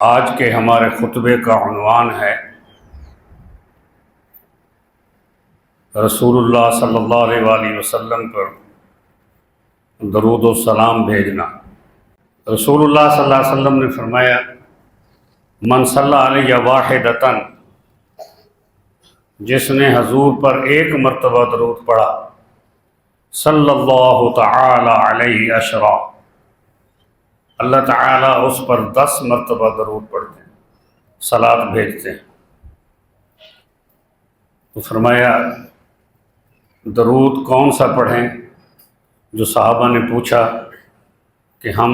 آج کے ہمارے خطبے کا عنوان ہے رسول اللہ صلی اللہ علیہ وآلہ وسلم پر درود و سلام بھیجنا۔ رسول اللہ صلی اللہ علیہ وسلم نے فرمایا، من صلی علیہ واحدتن، جس نے حضور پر ایک مرتبہ درود پڑھا، صلی اللہ تعالی علیہ عشرا، اللہ تعالیٰ اس پر 10 مرتبہ درود پڑھتے ہیں، صلات بھیجتے ہیں۔ تو فرمایا درود کون سا پڑھیں؟ جو صحابہ نے پوچھا کہ ہم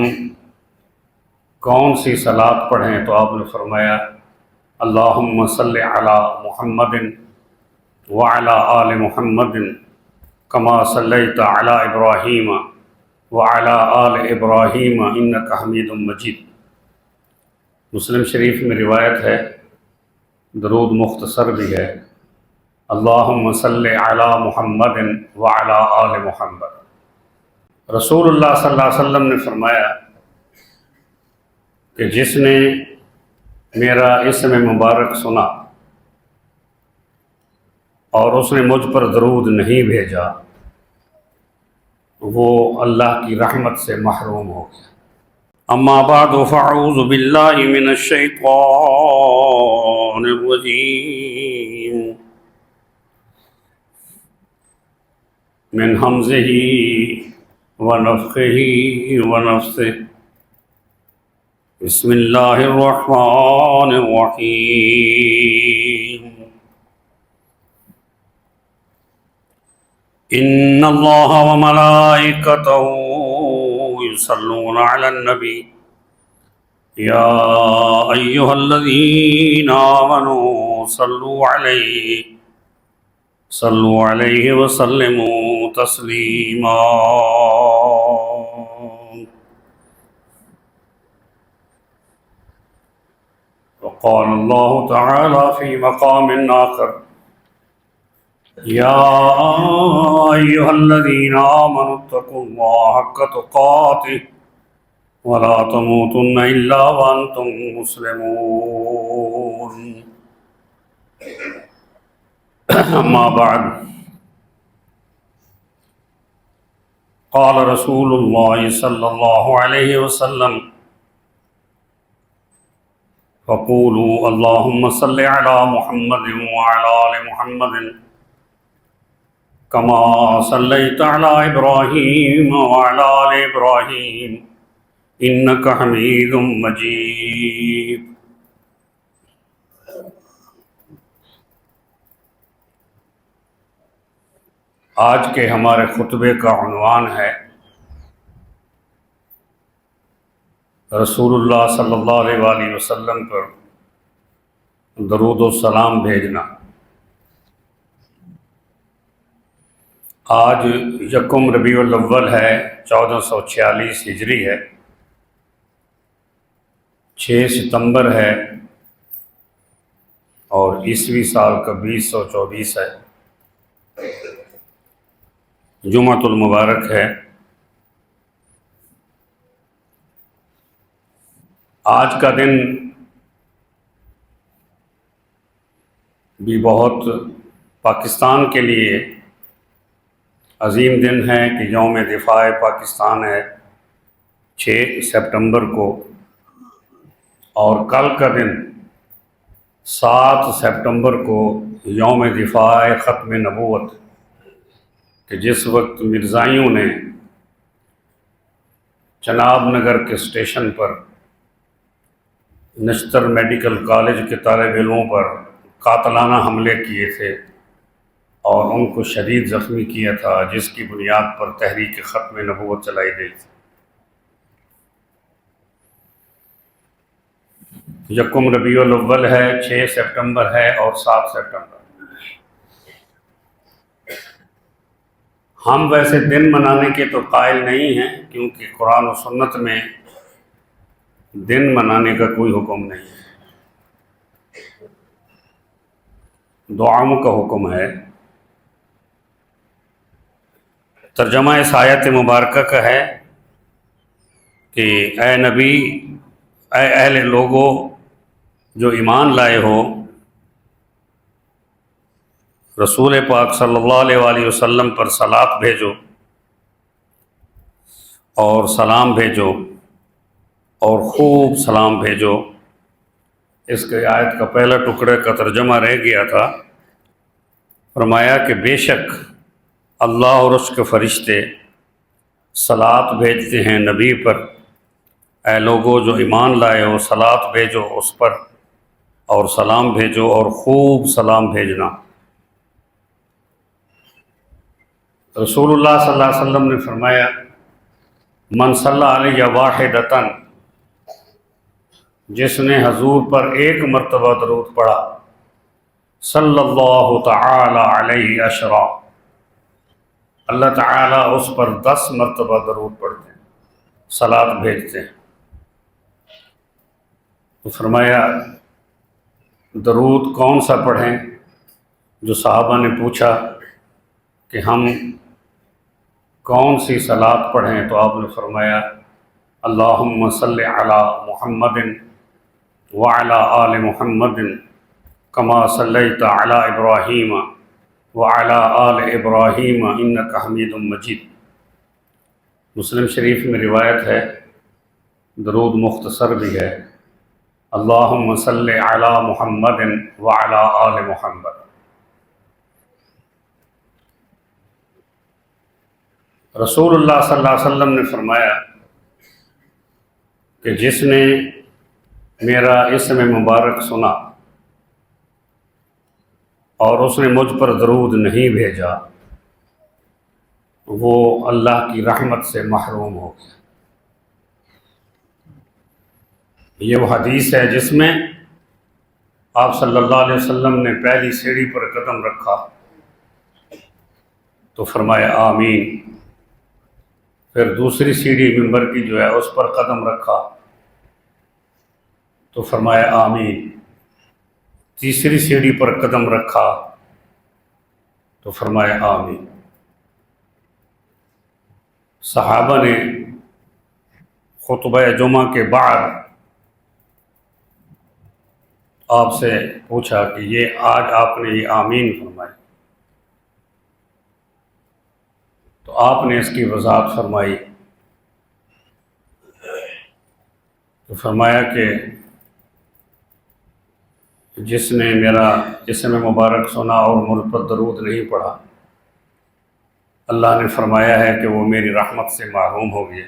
کون سی صلات پڑھیں، تو آپ نے فرمایا اللہم صلی علی محمد وعلی آل محمد کما صلیت علی ابراہیم وعلی آل ابراہیم انک حمید مجید۔ مسلم شریف میں روایت ہے، درود مختصر بھی ہے، اللہم صلی علی محمد وعلی آل محمد۔ رسول اللہ صلی اللہ علیہ وسلم نے فرمایا کہ جس نے میرا اسم مبارک سنا اور اس نے مجھ پر درود نہیں بھیجا، وہ اللہ کی رحمت سے محروم ہو گیا۔ اما بعد فاعوذ باللہ من الشیطان الرجیم من حمزہ ونفخہ ونفثہ، بسم اللہ الرحمن الرحیم۔ ان اللہ وملائکتہ یصلون علی النبی یا ایہا الذین آمنوا صلوا علیہ وسلموا تسلیما۔ وقال اللہ تعالی فی مقام آخر، یا ایہا الذین آمنوا اتقوا اللہ حق تقاتہ ولا تموتن الا وانتم مسلمون۔ اما بعد، قال رسول اللہ صلی اللہ علیہ وسلم، فقولوا اللہم صل علی محمد وعلی آل محمد کما صلیت علی ابراہیم وعلی آل ابراہیم انک حمید مجید۔ آج کے ہمارے خطبے کا عنوان ہے رسول اللہ صلی اللہ علیہ وآلہ وسلم پر درود و سلام بھیجنا۔ آج یکم ربیع الاول ہے، 1446 ہجری ہے، 6 ستمبر ہے اور عیسوی سال کا 2024 ہے، جمعۃ المبارک ہے۔ آج کا دن بھی بہت پاکستان کے لیے عظیم دن ہے کہ یوم دفاع پاکستان ہے 6 سپٹمبر کو، اور کل کا دن 7 سپٹمبر کو یوم دفاع ختم نبوت، کہ جس وقت مرزائیوں نے چناب نگر کے اسٹیشن پر نشتر میڈیکل کالج کے طالب علموں پر قاتلانہ حملے کیے تھے اور ان کو شدید زخمی کیا تھا، جس کی بنیاد پر تحریک ختم نبوت چلائی گئی تھی۔ یکم ربیع الاول ہے، 6 سپٹمبر ہے اور 7 سپٹمبر۔ ہم ویسے دن منانے کے تو قائل نہیں ہیں، کیونکہ قرآن و سنت میں دن منانے کا کوئی حکم نہیں ہے، دعاؤں کا حکم ہے۔ ترجمہ اس آیت مبارکہ کا ہے کہ اے نبی، اے اہل لوگو، جو ایمان لائے ہو رسول پاک صلی اللہ علیہ وآلہ وسلم پر صلات بھیجو اور سلام بھیجو اور خوب سلام بھیجو۔ اس کے آیت کا پہلا ٹکڑے کا ترجمہ رہ گیا تھا۔ فرمایا کہ بے شک اللہ اور اس کے فرشتے صلات بھیجتے ہیں نبی پر، اے لوگو جو ایمان لائے ہو صلات بھیجو اس پر اور سلام بھیجو اور خوب سلام بھیجنا۔ رسول اللہ صلی اللہ علیہ وسلم نے فرمایا من صلی علیہ واحدتاً، جس نے حضور پر ایک مرتبہ درود پڑھا، صلی اللہ تعالی علیہ عشرا، اللہ تعالیٰ اس پر 10 مرتبہ درود پڑھتے ہیں، صلات بھیجتے ہیں۔ تو فرمایا درود کون سا پڑھیں؟ جو صحابہ نے پوچھا کہ ہم کون سی صلات پڑھیں تو آپ نے فرمایا اللہم صلی علی محمد وعلی آل محمد کما صلیت علی ابراہیم وعلی آل ابراہیم انک حمید مجید۔ مسلم شریف میں روایت ہے، درود مختصر بھی ہے، اللہم صلی علی محمد وعلی آل محمد۔ رسول اللہ صلی اللہ علیہ وسلم نے فرمایا کہ جس نے میرا اسم مبارک سنا اور اس نے مجھ پر درود نہیں بھیجا وہ اللہ کی رحمت سے محروم ہو گیا۔ یہ وہ حدیث ہے جس میں آپ صلی اللہ علیہ وسلم نے پہلی سیڑھی پر قدم رکھا تو فرمایا آمین، پھر دوسری سیڑھی منبر کی جو ہے اس پر قدم رکھا تو فرمایا آمین، تیسری سیڑھی پر قدم رکھا تو فرمایا آمین۔ صحابہ نے خطبہ جمعہ کے بعد آپ سے پوچھا کہ یہ آج آپ نے یہ آمین فرمائی، تو آپ نے اس کی وضاحت فرمائی تو فرمایا کہ جس نے میرا اسم مبارک سنا اور مجھ پر درود نہیں پڑھا اللہ نے فرمایا ہے کہ وہ میری رحمت سے محروم ہو گئے۔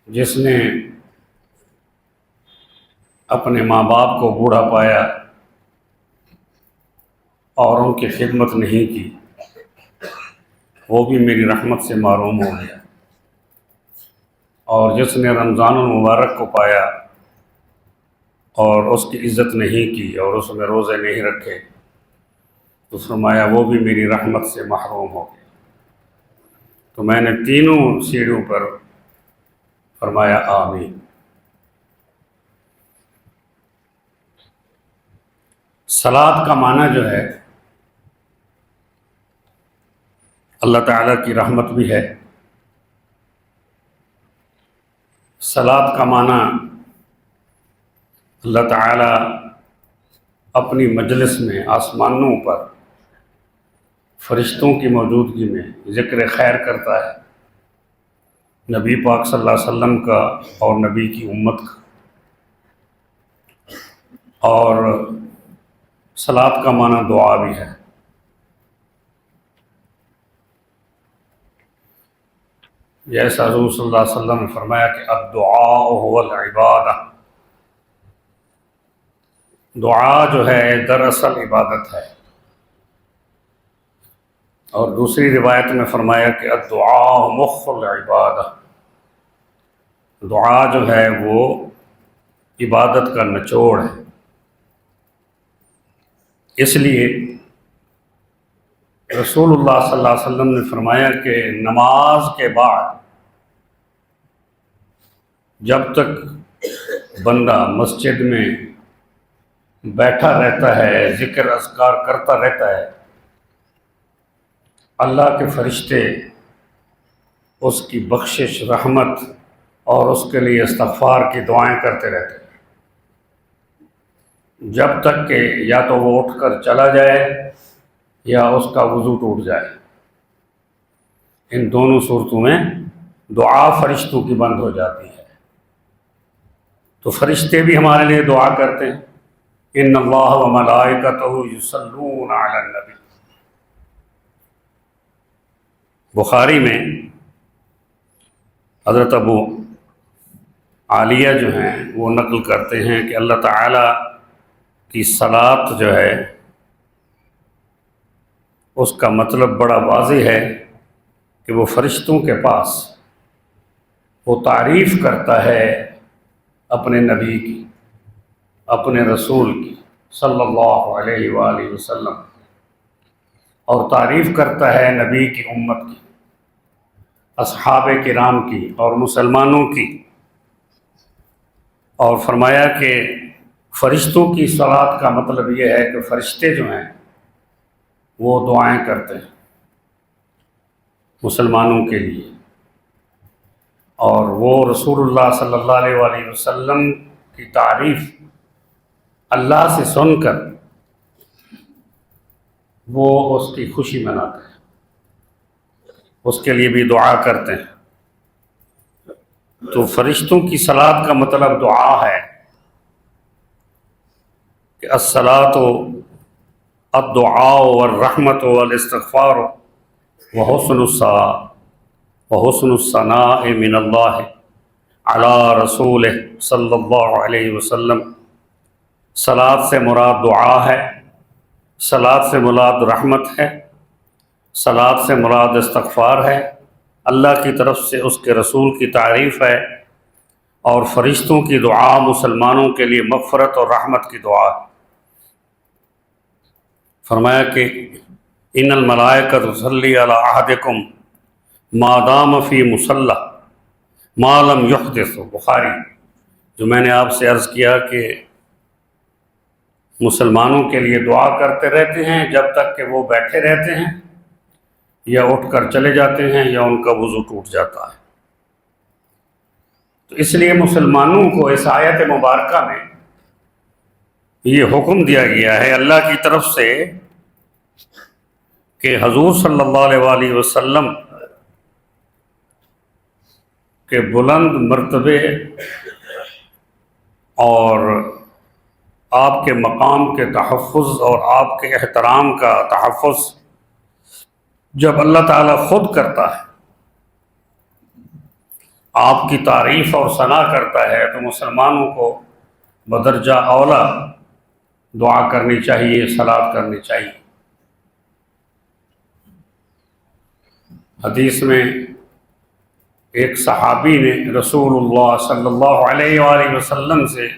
جس نے اپنے ماں باپ کو بوڑھا پایا اور ان کی خدمت نہیں کی وہ بھی میری رحمت سے محروم ہو گیا، اور جس نے رمضان المبارک کو پایا اور اس کی عزت نہیں کی اور اس میں روزے نہیں رکھے تو فرمایا وہ بھی میری رحمت سے محروم ہو گیا۔ تو میں نے تینوں سیڑھیوں پر فرمایا آمین۔ صلات کا معنی جو ہے اللہ تعالیٰ کی رحمت بھی ہے۔ صلات کا معنی اللہ تعالیٰ اپنی مجلس میں آسمانوں پر فرشتوں کی موجودگی میں ذکر خیر کرتا ہے، نبی پاک صلی اللہ علیہ وسلم کا اور نبی کی امت کا۔ اور صلات کا معنی دعا بھی ہے۔ جیسا حضور صلی اللہ علیہ وسلم نے فرمایا کہ الدعاء هو العبادہ، دعا جو ہے دراصل عبادت ہے۔ اور دوسری روایت میں فرمایا کہ الدعاء مخ العبادہ، دعا جو ہے وہ عبادت کا نچوڑ ہے۔ اس لیے رسول اللہ صلی اللہ علیہ وسلم نے فرمایا کہ نماز کے بعد جب تک بندہ مسجد میں بیٹھا رہتا ہے ذکر اذکار کرتا رہتا ہے اللہ کے فرشتے اس کی بخشش، رحمت اور اس کے لیے استغفار کی دعائیں کرتے رہتے ہیں جب تک کہ یا تو وہ اٹھ کر چلا جائے یا اس کا وضو ٹوٹ جائے۔ ان دونوں صورتوں میں دعا فرشتوں کی بند ہو جاتی ہے۔ تو فرشتے بھی ہمارے لیے دعا کرتے ہیں، ان اللہ و ملائکتہ یصلون علی النبی۔ بخاری میں حضرت ابو عالیہ جو ہیں وہ نقل کرتے ہیں کہ اللہ تعالیٰ کی صلاۃ جو ہے اس کا مطلب بڑا واضح ہے کہ وہ فرشتوں کے پاس وہ تعریف کرتا ہے اپنے نبی کی، اپنے رسول کی صلی اللہ علیہ وآلہ وسلم، اور تعریف کرتا ہے نبی کی امت کی، اصحاب کرام کی اور مسلمانوں کی، اور فرمایا کہ فرشتوں کی صلاۃ کا مطلب یہ ہے کہ فرشتے جو ہیں وہ دعائیں کرتے ہیں مسلمانوں کے لیے، اور وہ رسول اللہ صلی اللہ علیہ وآلہ وسلم کی تعریف اللہ سے سن کر وہ اس کی خوشی مناتے ہیں، اس کے لیے بھی دعا کرتے ہیں۔ تو فرشتوں کی صلاۃ کا مطلب دعا ہے کہ الصلاۃ الدعاء والرحمت والاستغفار وحسن الثناء من اللہ علی رسولہ صلی اللہ علیہ وسلم۔ صلاۃ سے مراد دعا ہے، صلاۃ سے مراد رحمت ہے، صلاۃ سے مراد استغفار ہے، اللہ کی طرف سے اس کے رسول کی تعریف ہے، اور فرشتوں کی دعا مسلمانوں کے لیے مغفرت اور رحمت کی دعا ہے۔ فرمایا کہ ان الملائکۃ تصلی علی احدکم ما دام فی مصلی ما لم یحدث، بخاری۔ جو میں نے آپ سے عرض کیا کہ مسلمانوں کے لیے دعا کرتے رہتے ہیں جب تک کہ وہ بیٹھے رہتے ہیں یا اٹھ کر چلے جاتے ہیں یا ان کا وضو ٹوٹ جاتا ہے۔ تو اس لیے مسلمانوں کو اس آیت مبارکہ میں یہ حکم دیا گیا ہے اللہ کی طرف سے کہ حضور صلی اللہ علیہ وآلہ وسلم کے بلند مرتبے اور آپ کے مقام کے تحفظ اور آپ کے احترام کا تحفظ جب اللہ تعالیٰ خود کرتا ہے، آپ کی تعریف اور ثنا کرتا ہے، تو مسلمانوں کو بدرجہ اولا دعا کرنی چاہیے، صلاۃ کرنی چاہیے۔ حدیث میں ایک صحابی نے رسول اللہ صلی اللہ علیہ وآلہ وسلم سے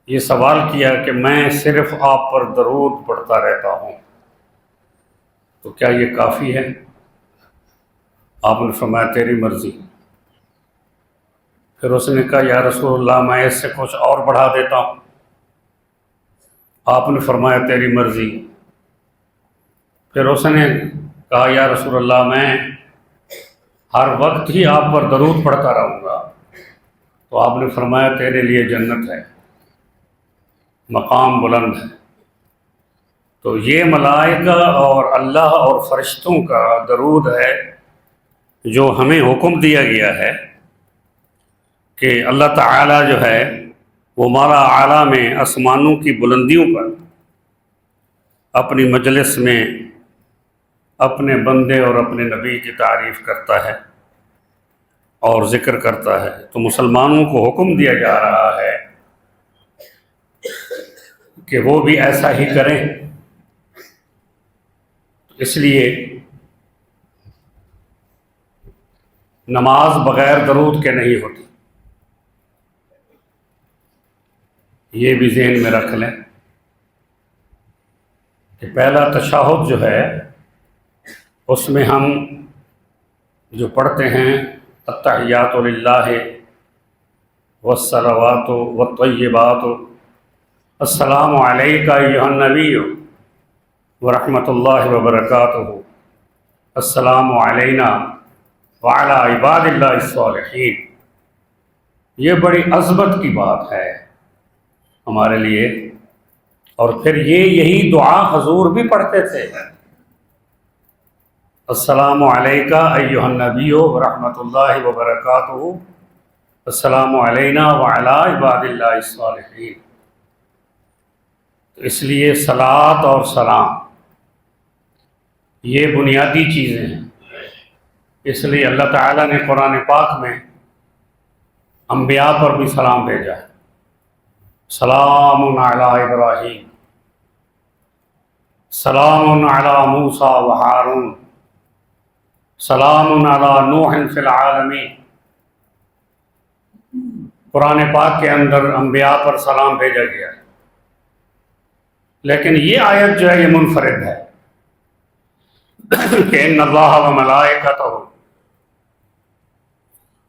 یہ سوال کیا کہ میں صرف آپ پر درود پڑھتا رہتا ہوں، تو کیا یہ کافی ہے؟ آپ نے فرمایا تیری مرضی۔ پھر اس نے کہا یا رسول اللہ میں اس سے کچھ اور بڑھا دیتا ہوں۔ آپ نے فرمایا تیری مرضی۔ پھر اس نے کہا یا رسول اللہ میں ہر وقت ہی آپ پر درود پڑھتا رہوں گا، تو آپ نے فرمایا تیرے لیے جنت ہے، مقام بلند ہے۔ تو یہ ملائکہ اور اللہ اور فرشتوں کا درود ہے جو ہمیں حکم دیا گیا ہے کہ اللہ تعالیٰ جو ہے وہ مالا اعلیٰ میں آسمانوں کی بلندیوں پر اپنی مجلس میں اپنے بندے اور اپنے نبی کی تعریف کرتا ہے اور ذکر کرتا ہے۔ تو مسلمانوں کو حکم دیا جا رہا ہے کہ وہ بھی ایسا ہی کریں۔ اس لیے نماز بغیر درود کے نہیں ہوتی، یہ بھی ذہن میں رکھ لیں کہ پہلا تشہد جو ہے اس میں ہم جو پڑھتے ہیں التحیات للہ والصلوات والطیبات، السلام علیک ایھا النبی ورحمۃ اللہ وبرکاتہ، السلام علینا وعلی عباد اللہ الصالحین۔ یہ بڑی عظمت کی بات ہے ہمارے لیے۔ اور پھر یہی دعا حضور بھی پڑھتے تھے، السلام علیکہ ایھا النبی ورحمۃ اللہ وبرکاتہ، السلام علینا وعلی عباد اللہ الصالحین۔ تو اس لیے صلاۃ اور سلام یہ بنیادی چیزیں ہیں۔ اس لیے اللہ تعالیٰ نے قرآن پاک میں انبیاء پر بھی سلام بھیجا ہے، سلام علی ابراہیم، سلام علی موسیٰ و ہارون، سلام علی نوح فی العالمین۔ قرآن پاک کے اندر انبیاء پر سلام بھیجا گیا ہے، لیکن یہ آیت جو ہے یہ منفرد ہے کہ ان اللہ و ملائکتہ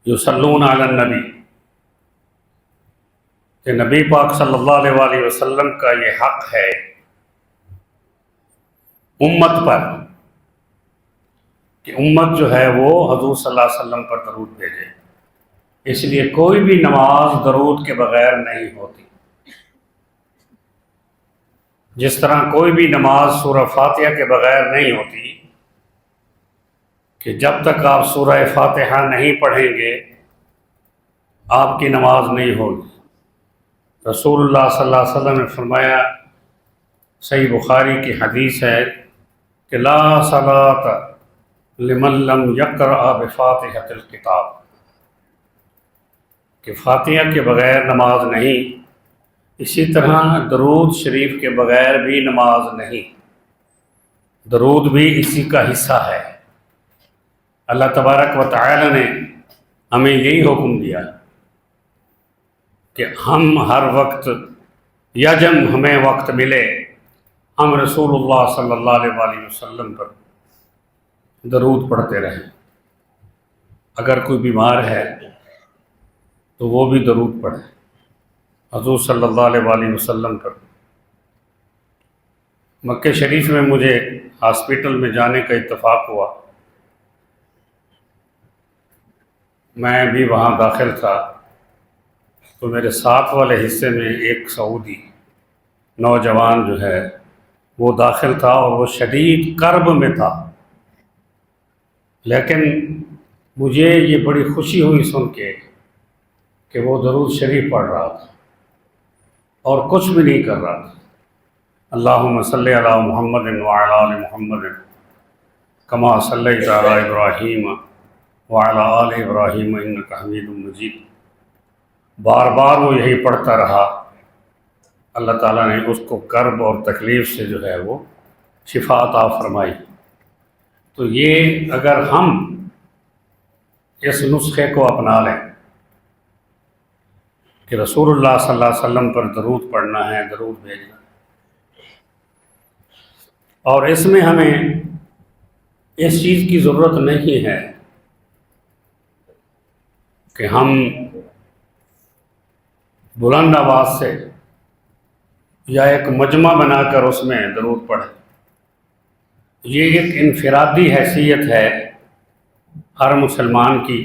یصلون علی النبی، کہ نبی پاک صلی اللہ علیہ وآلہ وسلم کا یہ حق ہے امت پر کہ امت جو ہے وہ حضور صلی اللہ علیہ وسلم پر درود بھیجے۔ اس لیے کوئی بھی نماز درود کے بغیر نہیں ہوتی، جس طرح کوئی بھی نماز سورہ فاتحہ کے بغیر نہیں ہوتی، کہ جب تک آپ سورہ فاتحہ نہیں پڑھیں گے آپ کی نماز نہیں ہوگی۔ رسول اللہ صلی اللہ علیہ وسلم نے فرمایا، صحیح بخاری کی حدیث ہے کہ لا صلاۃ لمن لم یقرأ بفاتحۃ الکتاب، کہ فاتحہ کے بغیر نماز نہیں۔ اسی طرح درود شریف کے بغیر بھی نماز نہیں، درود بھی اسی کا حصہ ہے۔ اللہ تبارک و تعالی نے ہمیں یہی حکم دیا کہ ہم ہر وقت یا جب ہمیں وقت ملے ہم رسول اللہ صلی اللہ علیہ وآلہ وسلم پر درود پڑھتے رہیں۔ اگر کوئی بیمار ہے تو وہ بھی درود پڑھے حضور صلی اللہ علیہ وآلہ وسلم پر۔ مکہ شریف میں مجھے ہاسپٹل میں جانے کا اتفاق ہوا، میں بھی وہاں داخل تھا، تو میرے ساتھ والے حصے میں ایک سعودی نوجوان جو ہے وہ داخل تھا، اور وہ شدید کرب میں تھا، لیکن مجھے یہ بڑی خوشی ہوئی سن کے کہ وہ درود شریف پڑھ رہا تھا اور کچھ بھی نہیں کر رہا تھا۔ اللہم صلی علی محمد وعلی آل محمد کما صلیت علی ابراہیم وعلی آل ابراہیم انک حمید مجید۔ بار بار وہ یہی پڑھتا رہا، اللہ تعالیٰ نے اس کو کرب اور تکلیف سے جو ہے وہ شفا عطا فرمائی۔ تو یہ اگر ہم اس نسخے کو اپنا لیں کہ رسول اللہ صلی اللہ علیہ وسلم پر درود پڑھنا ہے، درود بھیجنا، اور اس میں ہمیں اس چیز کی ضرورت نہیں ہے کہ ہم بلند آواز سے یا ایک مجمع بنا کر اس میں درود پڑھیں۔ یہ ایک انفرادی حیثیت ہے ہر مسلمان کی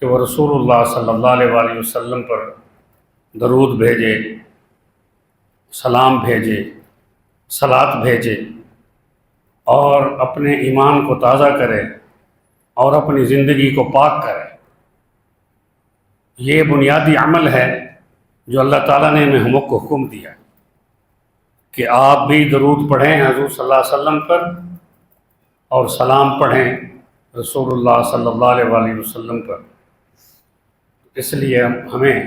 کہ وہ رسول اللہ صلی اللہ علیہ وآلہ وسلم پر درود بھیجے، سلام بھیجے، صلات بھیجے، اور اپنے ایمان کو تازہ کرے اور اپنی زندگی کو پاک کرے۔ یہ بنیادی عمل ہے جو اللہ تعالیٰ نے ہمیں کو حکم دیا کہ آپ بھی درود پڑھیں حضور صلی اللہ علیہ وسلم پر، اور سلام پڑھیں رسول اللہ صلی اللہ علیہ وآلہ وسلم پر۔ اس لیے ہمیں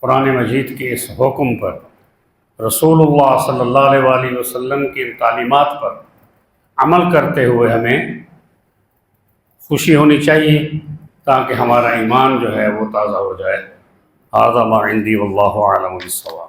قرآن مجید کے اس حکم پر، رسول اللہ صلی اللہ علیہ وآلہ وسلم کی تعلیمات پر عمل کرتے ہوئے ہمیں خوشی ہونی چاہیے، تاکہ ہمارا ایمان جو ہے وہ تازہ ہو جائے۔ ھذا ما عندی واللہ اعلم بالصواب۔